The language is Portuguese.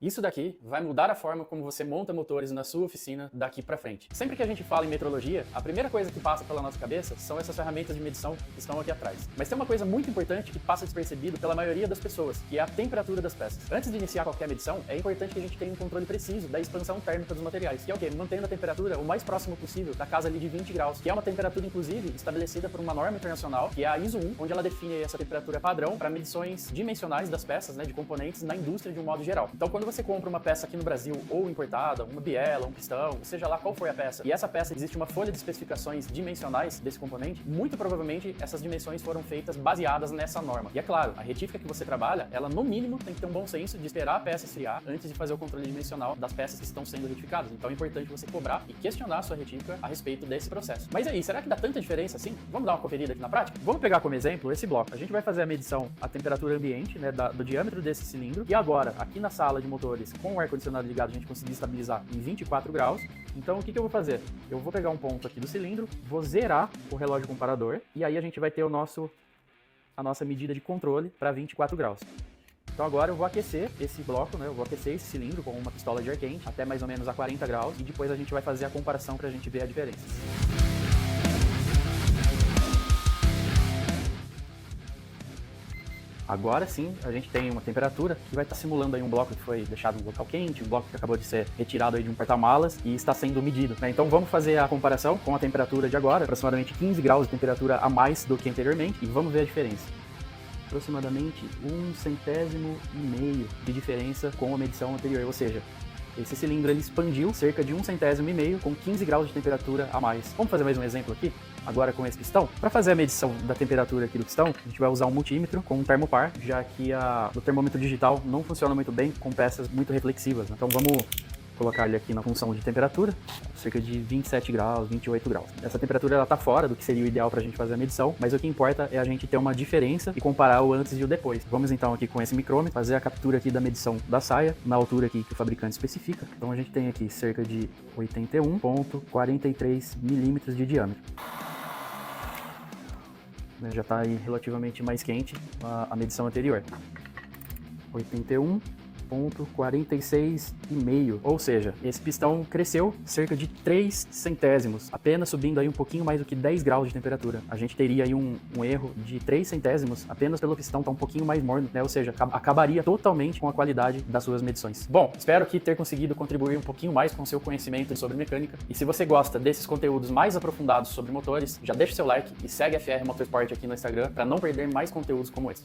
Isso daqui vai mudar a forma como você monta motores na sua oficina daqui para frente. Sempre que a gente fala em metrologia, a primeira coisa que passa pela nossa cabeça são essas ferramentas de medição que estão aqui atrás. Mas tem uma coisa muito importante que passa despercebido pela maioria das pessoas, que é a temperatura das peças. Antes de iniciar qualquer medição, é importante que a gente tenha um controle preciso da expansão térmica dos materiais, que é o quê? Mantendo a temperatura o mais próximo possível da casa ali de 20 graus, que é uma temperatura, inclusive, estabelecida por uma norma internacional, que é a ISO 1, onde ela define essa temperatura padrão para medições dimensionais das peças, de componentes na indústria de um modo geral. Então, quando você compra uma peça aqui no Brasil ou importada, uma biela, um pistão, seja lá qual for a peça, e essa peça existe uma folha de especificações dimensionais desse componente, muito provavelmente essas dimensões foram feitas baseadas nessa norma. E é claro, a retífica que você trabalha, ela no mínimo tem que ter um bom senso de esperar a peça esfriar antes de fazer o controle dimensional das peças que estão sendo retificadas. Então é importante você cobrar e questionar a sua retífica a respeito desse processo. Mas aí, será que dá tanta diferença assim? Vamos dar uma conferida aqui na prática? Vamos pegar como exemplo esse bloco. A gente vai fazer a medição a temperatura ambiente, do diâmetro desse cilindro, e agora, aqui na sala de motores, com o ar-condicionado ligado, a gente conseguir estabilizar em 24 graus. Então, o que eu vou fazer? Eu vou pegar um ponto aqui do cilindro, vou zerar o relógio comparador, e aí a gente vai ter a nossa medida de controle para 24 graus. Então agora eu vou aquecer esse bloco, eu vou aquecer esse cilindro com uma pistola de ar quente até mais ou menos a 40 graus, e depois a gente vai fazer a comparação para a gente ver a diferença. Agora sim, a gente tem uma temperatura que vai estar simulando aí um bloco que foi deixado em local quente, um bloco que acabou de ser retirado aí de um porta-malas e está sendo medido, Então vamos fazer a comparação com a temperatura de agora, aproximadamente 15 graus de temperatura a mais do que anteriormente, e vamos ver a diferença. Aproximadamente 1 centésimo e meio de diferença com a medição anterior, ou seja, esse cilindro ele expandiu cerca de 1 centésimo e meio com 15 graus de temperatura a mais. Vamos fazer mais um exemplo aqui? Agora com esse pistão. Para fazer a medição da temperatura aqui do pistão, a gente vai usar um multímetro com um termopar, já que o termômetro digital não funciona muito bem com peças muito reflexivas. Então vamos colocar ele aqui na função de temperatura, cerca de 27 graus, 28 graus. Essa temperatura ela tá fora do que seria o ideal para a gente fazer a medição, mas o que importa é a gente ter uma diferença e comparar o antes e o depois. Vamos então aqui com esse micrômetro fazer a captura aqui da medição da saia, na altura aqui que o fabricante especifica. Então a gente tem aqui cerca de 81,43 milímetros de diâmetro. Já está aí relativamente mais quente a medição anterior. 81,46,5, ou seja, esse pistão cresceu cerca de 3 centésimos, apenas subindo aí um pouquinho mais do que 10 graus de temperatura. A gente teria aí um erro de 3 centésimos apenas pelo pistão estar um pouquinho mais morno, Ou seja, acabaria totalmente com a qualidade das suas medições. Bom, espero que ter conseguido contribuir um pouquinho mais com o seu conhecimento sobre mecânica, e se você gosta desses conteúdos mais aprofundados sobre motores, já deixa o seu like e segue a FR Motorsport aqui no Instagram para não perder mais conteúdos como esse.